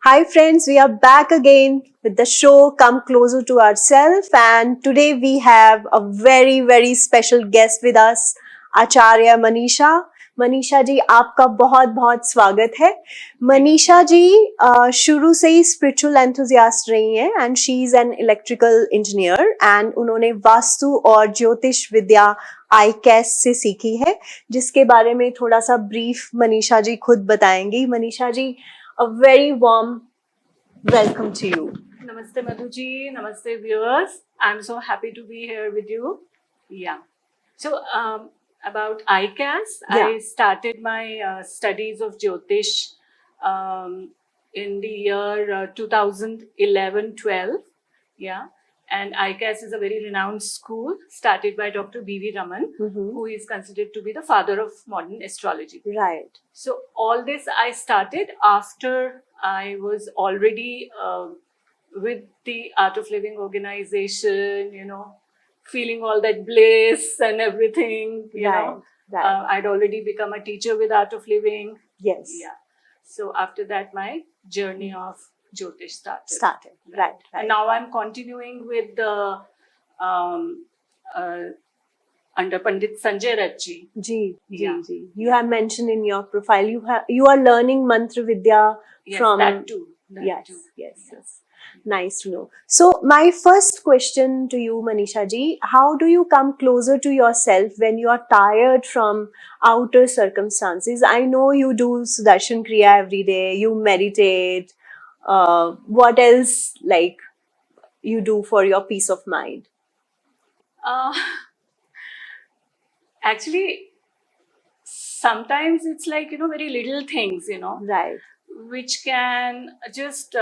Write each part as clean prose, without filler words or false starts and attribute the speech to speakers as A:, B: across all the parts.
A: Hi friends, we are back again with the show Come Closer to Ourselves, and today we have a very special guest with us, Acharya Manisha. Manisha ji आपका बहुत बहुत स्वागत है। मनीषा जी शुरू से ही spiritual enthusiast रही हैं and she is an electrical engineer and उन्होंने वास्तु और ज्योतिष विद्या आईकैस से सीखी है, जिसके बारे में थोड़ा सा ब्रीफ मनीषा जी खुद बताएंगी। Manisha ji, a very warm welcome to you.
B: Namaste Madhuji, namaste viewers. I'm so happy to be here with you. Yeah. So about ICAS,
A: Yeah.
B: I started my studies of Jyotish in the year 2011-12. Yeah. And ICAS is a very renowned school started by Dr. B.V. Raman, who is considered to be the father of modern astrology.
A: Right.
B: So all this I started after I was already with the Art of Living organization, feeling all that bliss and everything, you know.
A: Right.
B: I'd already become a teacher with Art of Living.
A: Yes.
B: Yeah. So after that, my journey of Jyotish
A: Started. Right.
B: And now I'm continuing with the under Pandit Sanjay Rathji.
A: Ji.
B: Yeah.
A: You have mentioned in your profile you are learning mantra vidya
B: Yes,
A: from
B: that too.
A: Yes. Nice to know. So my first question to you, Manisha ji, how do you come closer to yourself when you are tired from outer circumstances? I know you do Sudarshan Kriya every day, you meditate. What else like you do for your peace of mind?
B: Actually, sometimes it's like, very little things,
A: Right.
B: which can just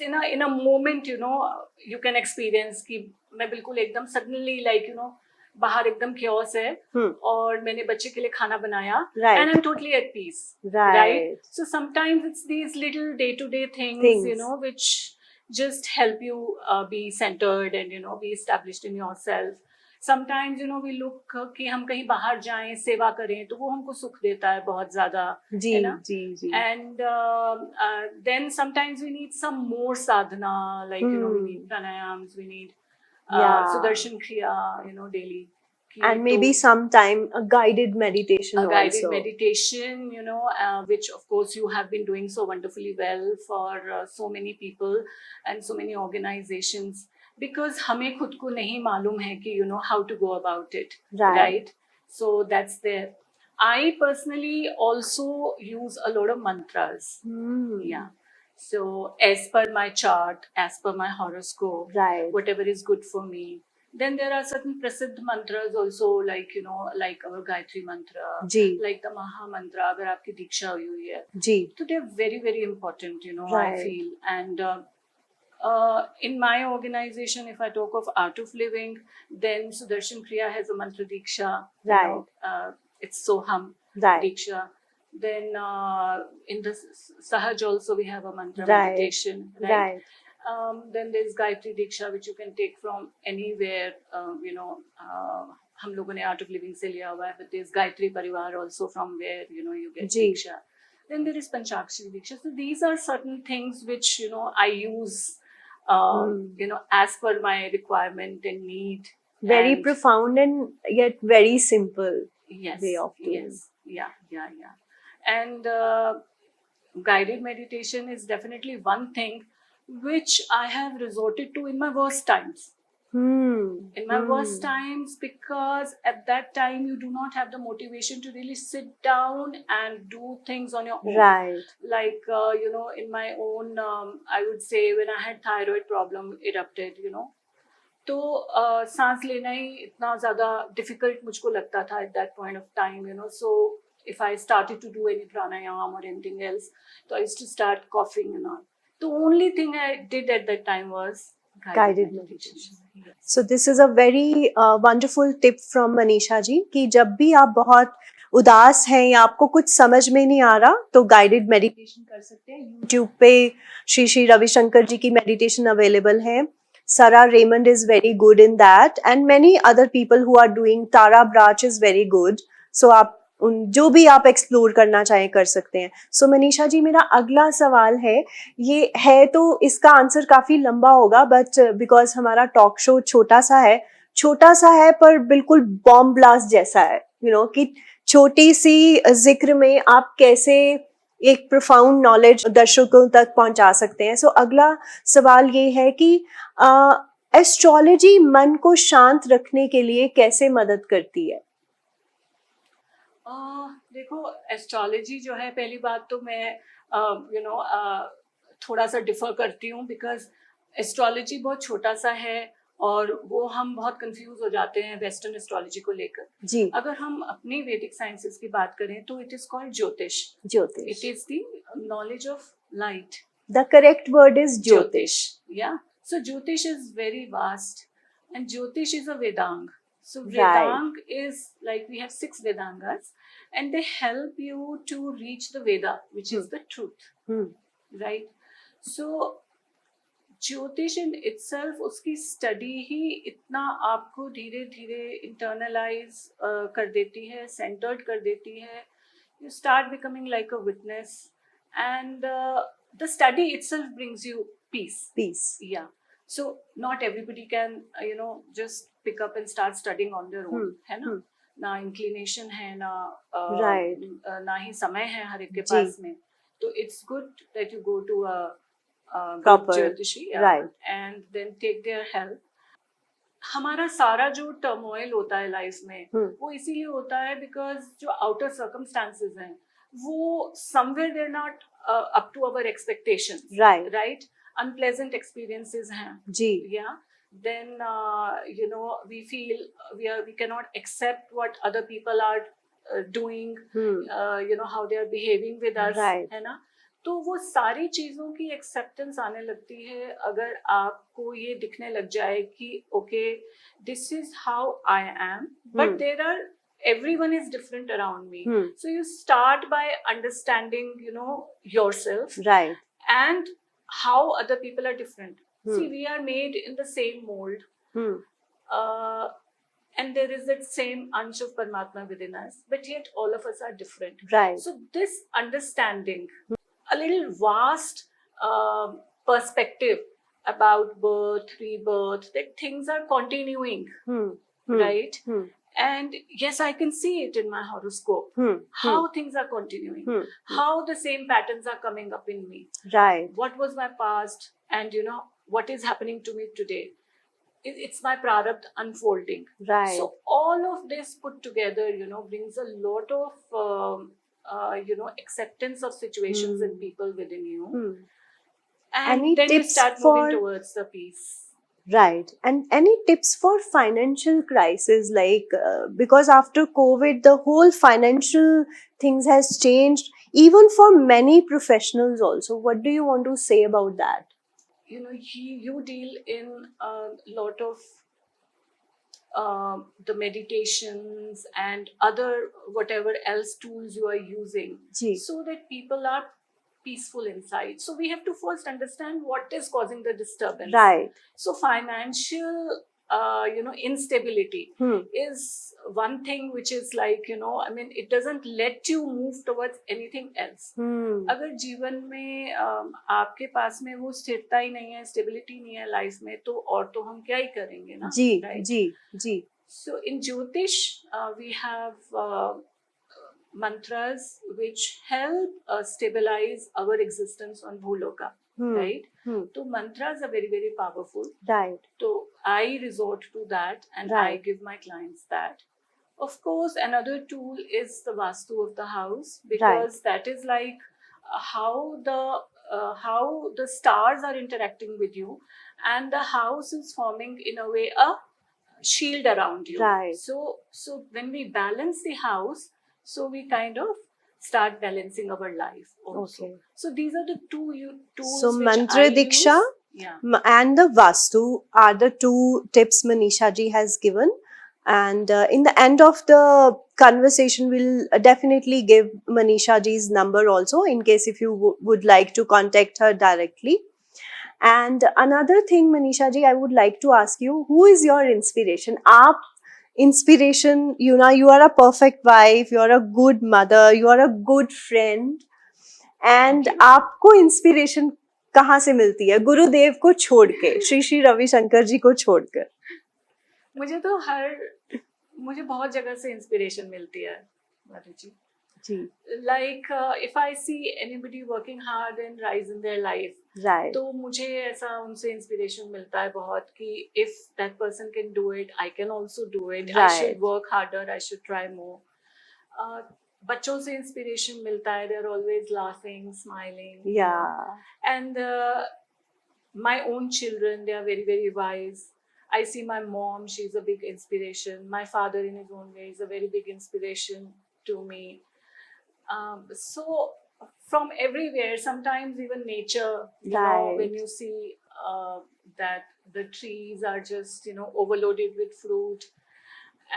B: in a moment, you can experience कि मैं बिल्कुल एकदम suddenly like, बाहर एकदम chaos है और मैंने बच्चे के लिए खाना बनाया and I'm totally at peace. Right? So sometimes it's these little day-to-day things, which just help you be centered and, be established in yourself. Sometimes, we look कि हम कहीं बाहर जाएं, सेवा करें, तो वो हमको सुख देता है बहुत ज़्यादा, है ना?
A: जी.
B: And then sometimes we need some more sadhana, like, we need pranayams, we need Sudarshan Kriya, daily.
A: And maybe sometime a guided meditation also.
B: Guided meditation, which of course you have been doing so wonderfully well for so many people and so many organizations, because हमें खुद को नहीं मालूम है कि how to go about it, right? So that's there. I personally also use a lot of mantras. Yeah. So as per my chart, as per my horoscope, whatever is good for me. Then there are certain prasiddh mantras also, like, like our Gayatri mantra, like the Maha mantra, अगर आपकी दीक्षा हुई है, so they're very important, I feel. And in my organization, if I talk of Art of Living, then Sudarshan Kriya has a mantra diksha. It's Soham diksha. Then in the Sahaj also we have a mantra meditation. Right. Then there's Gayatri Diksha, which you can take from anywhere. हम लोगों ने Art of Living से लिया हुआ है, but there's Gayatri Parivar also, from where you get Diksha. Then there is Panchakshari Diksha. So these are certain things which I use as per my requirement and need.
A: Very profound and yet very simple way of doing.
B: Yes. Yeah. And guided meditation is definitely one thing which I have resorted to in my worst times. In my worst times, because at that time you do not have the motivation to really sit down and do things on your own.
A: Right.
B: Like, in my own, I would say when I had thyroid problem erupted, तो सांस लेना ही इतना ज़्यादा difficult मुझको लगता था at that point of time, so if I started to do any pranayam or anything else, so I used to start coughing and all. The only thing I did at that time was guided meditation.
A: So this is a very wonderful tip from Manisha ji कि जब भी आप बहुत उदास हैं या आपको कुछ समझ में नहीं आ रहा तो गाइडेड मेडिटेशन कर सकते हैं। YouTube पे श्री रविशंकर जी की मेडिटेशन अवेलेबल है। Sarah Raymond is very good in that, and many other people who are doing Tara Brach is very good. So आप जो भी आप एक्सप्लोर करना चाहें कर सकते हैं. सो मनीषा जी, मेरा अगला सवाल है, ये है तो इसका आंसर काफी लंबा होगा, बट बिकॉज हमारा टॉक शो छोटा सा है पर बिल्कुल बॉम्ब ब्लास्ट जैसा है, कि छोटी सी जिक्र में आप कैसे एक प्रोफाउंड नॉलेज दर्शकों तक पहुंचा सकते हैं. सो अगला सवाल ये है कि एस्ट्रोलॉजी मन को शांत रखने के लिए कैसे मदद करती है?
B: देखो, एस्ट्रोलॉजी जो है, पहली बात तो मैं थोड़ा सा डिफर करती हूँ, बिकॉज एस्ट्रोलॉजी बहुत छोटा सा है और वो हम बहुत कंफ्यूज हो जाते हैं वेस्टर्न एस्ट्रोलॉजी को लेकर.
A: जी.
B: अगर हम अपनी वैदिक साइंसेस की बात करें तो इट इज कॉल्ड ज्योतिष.
A: ज्योतिष.
B: It is the knowledge of light.
A: The correct word is Jyotish.
B: Yeah. So Jyotish is very vast, and Jyotish is a Vedang. So
A: Right.
B: Vedang is like, we have 6 Vedangas, and they help you to reach the Veda, which is the truth. Right. So ज्योतिष in itself, उसकी study ही इतना आपको धीरे धीरे internalise कर देती है, centred कर देती है. You start becoming like a witness, and the study itself brings you peace. Yeah. So not everybody can just pick up and start studying on their own. है ना. ना inclination है, ना
A: Right.
B: ना ही समय है हर एक के पास में. तो it's good that you go to a
A: proper
B: ज्योतिषी,
A: right,
B: and then take their help. हमारा सारा जो टर्मोइल होता है लाइफ में, वो इसीलिए होता है बिकॉज जो आउटर सर्कमस्टांसेस हैं वो somewhere they are not up to our expectations. Right. Unpleasant experiences हैं.
A: जी.
B: Yeah. Then we feel we cannot accept what other people are doing. How they are behaving with us.
A: Right.
B: है ना. तो वो सारी चीजों की एक्सेप्टेंस आने लगती है अगर आपको ये दिखने लग जाए कि okay, this is how I am, but there are everyone is different around me. So you start by understanding yourself,
A: right,
B: and how other people are different. See, we are made in the same mold, and there is that same ansh of Paramatma within us, but yet all of us are different.
A: Right.
B: So this understanding, a little vast perspective about birth, rebirth, that things are continuing. Right. And yes, I can see it in my horoscope. How things are continuing. How the same patterns are coming up in me.
A: Right.
B: What was my past, and what is happening to me today. It's my prarabdha unfolding.
A: Right.
B: So all of this put together, brings a lot of acceptance of situations and people within you. And
A: any
B: then you
A: tips
B: start moving towards the peace.
A: Right. And any tips for financial crisis, like because after COVID the whole financial things has changed, even for many professionals also. What do you want to say about that?
B: You deal in a lot of the meditations and other whatever else tools you are using.
A: Ji.
B: So that people are peaceful inside. So we have to first understand what is causing the disturbance.
A: Right.
B: So financial instability is one thing which is like, it doesn't let you move towards anything else. अगर जीवन में आपके पास में वो स्थिरता ही नहीं है, stability नहीं है लाइफ में, तो और तो हम क्या ही करेंगे ना.
A: जी.
B: Right?
A: जी.
B: So in Jyotish we have mantras which help stabilize our existence on Bhuloka. Right. So mantras are very, very powerful.
A: Right.
B: So I resort to that, and
A: right.
B: I give my clients that. Of course, another tool is the Vastu of the house, because right. that is like how the stars are interacting with you, and the house is forming in a way a shield around you.
A: Right.
B: So when we balance the house, so we kind of start balancing our life also. Okay. So these are the tools. So
A: Mantra Diksha, and the Vastu are the 2 tips Manisha ji has given. And in the end of the conversation, we'll definitely give Manisha ji's number also, in case if you would like to contact her directly. And another thing, Manisha ji, I would like to ask you, who is your inspiration? आप inspiration. You are a perfect wife, you are a good mother, you are a good friend. And
B: Okay.
A: आपको inspiration कहाँ से मिलती है गुरुदेव को छोड़ के, श्री श्री रविशंकर जी को छोड़कर?
B: मुझे बहुत जगह से इंस्पिरेशन मिलती है माधु जी.
A: जी.
B: Like if I see anybody working hard and rise in their life,
A: Right.
B: तो मुझे ऐसा उनसे इंस्पिरेशन मिलता है बहुत कि if that person can do it, I can also do it. I should
A: Right.
B: work harder. I should try more. बच्चों से इंस्पिरेशन मिलता है. They're always laughing, smiling.
A: Yeah.
B: And my own children, they are very, very wise. I see my mom, she's a big inspiration. My father, in his own way, is a very big inspiration to me. So from everywhere, sometimes even nature, you know,
A: Right.
B: when you see that the trees are just, you know, overloaded with fruit,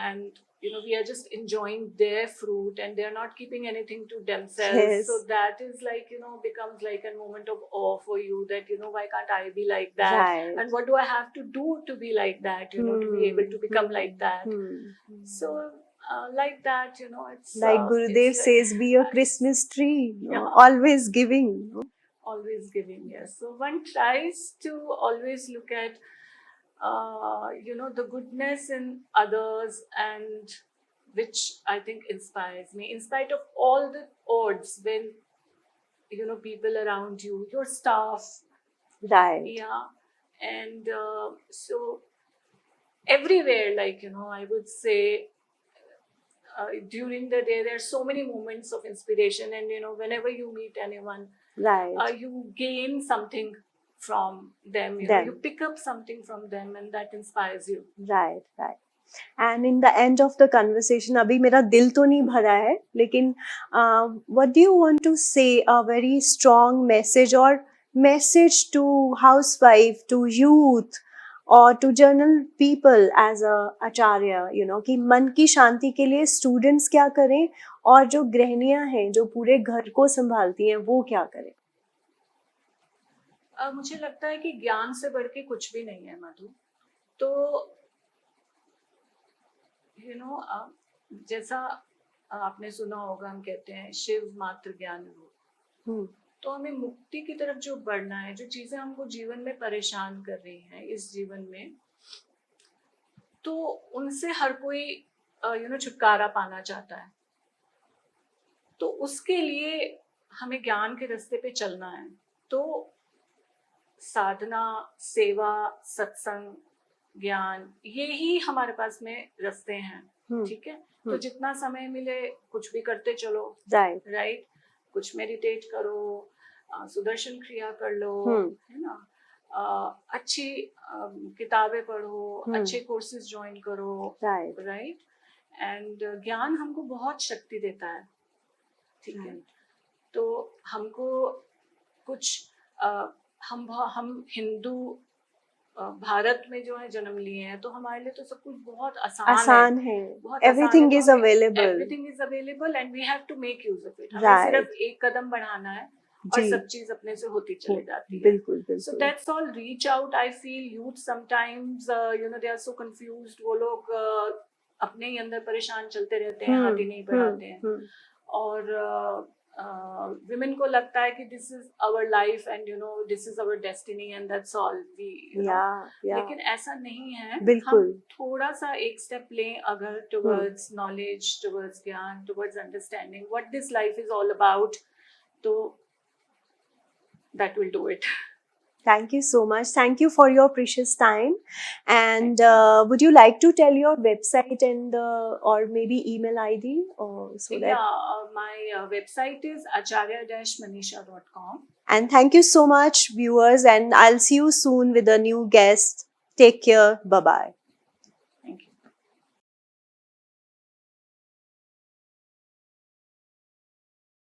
B: and you know, we are just enjoying their fruit and they're not keeping anything to themselves.
A: Yes.
B: So that is like, you know, becomes like a moment of awe for you, that you know, why can't I be like that?
A: Right.
B: And what do I have to do to be like that, you know, to be able to become like that? So like that, you know, it's
A: like Gurudev
B: it's
A: says, be a Christmas tree, you know,
B: Yeah.
A: always giving, you know.
B: always giving. Yes, so one tries to always look at you know, the goodness in others, and which I think inspires me, in spite of all the odds, when you know, people around you, your staff,
A: Right.
B: yeah, and so everywhere, like, you know, I would say during the day there are so many moments of inspiration, and you know, whenever you meet anyone,
A: Right.
B: you gain something from them, you know, you pick up something from them, and that inspires you.
A: Right, right. And in the end of the conversation, अभी मेरा दिल तो नहीं भरा है, लेकिन what do you want to say, a very strong message or message to housewife, to youth, or to general people as a acharya, you know, कि मन की शांति के लिए students क्या करें, और जो गृहिणियां हैं जो पूरे घर को संभालती हैं वो क्या करें?
B: मुझे लगता है कि ज्ञान से बढ़ के कुछ भी नहीं है मधु. तो यू नो, जैसा आपने सुना होगा, हम कहते हैं शिव मात्र ज्ञान रूप. तो हमें मुक्ति की तरफ जो बढ़ना है, जो चीजें हमको जीवन में परेशान कर रही हैं इस जीवन में, तो उनसे हर कोई यू नो छुटकारा पाना चाहता है. तो उसके लिए हमें ज्ञान के रास्ते पे चलना है. तो साधना, सेवा, सत्संग, ज्ञान, ये ही हमारे पास में रास्ते हैं. ठीक है. तो जितना समय मिले कुछ भी करते चलो. राइट. कुछ मेडिटेट करो, सुदर्शन क्रिया कर लो, है ना, अच्छी किताबें पढ़ो, अच्छे कोर्सेज ज्वाइन करो. राइट. एंड ज्ञान हमको बहुत शक्ति देता है. ठीक है. तो हमको कुछ हम हिंदू भारत में जो है जन्म लिए हैं, तो हमारे लिए तो सब कुछ बहुत आसान है.
A: Everything is available.
B: Everything is available and we have to make use of it. हमें सिर्फ एक कदम बढ़ाना है और सब चीज अपने से होती चली जाती है.
A: बिल्कुल.
B: So that's all. Reach out. I feel youth sometimes you know, they are so confused. वो लोग अपने ही अंदर परेशान चलते रहते हैं, हाथ ही नहीं बढ़ाते हैं. और women को लगता है कि this is our life and you know this is our destiny and that's all we, you know. लेकिन ऐसा नहीं है. हम थोड़ा सा एक स्टेप लें अगर towards knowledge, towards ज्ञान, towards understanding what this life is all about, तो that will do it. Thank you so much. Thank you for your precious time. And would you like to tell your website and or maybe email ID or so that? Yeah, my website is acharya-manisha.com.
A: And thank you so much, viewers. And I'll see you soon with a new guest. Take care. Bye bye.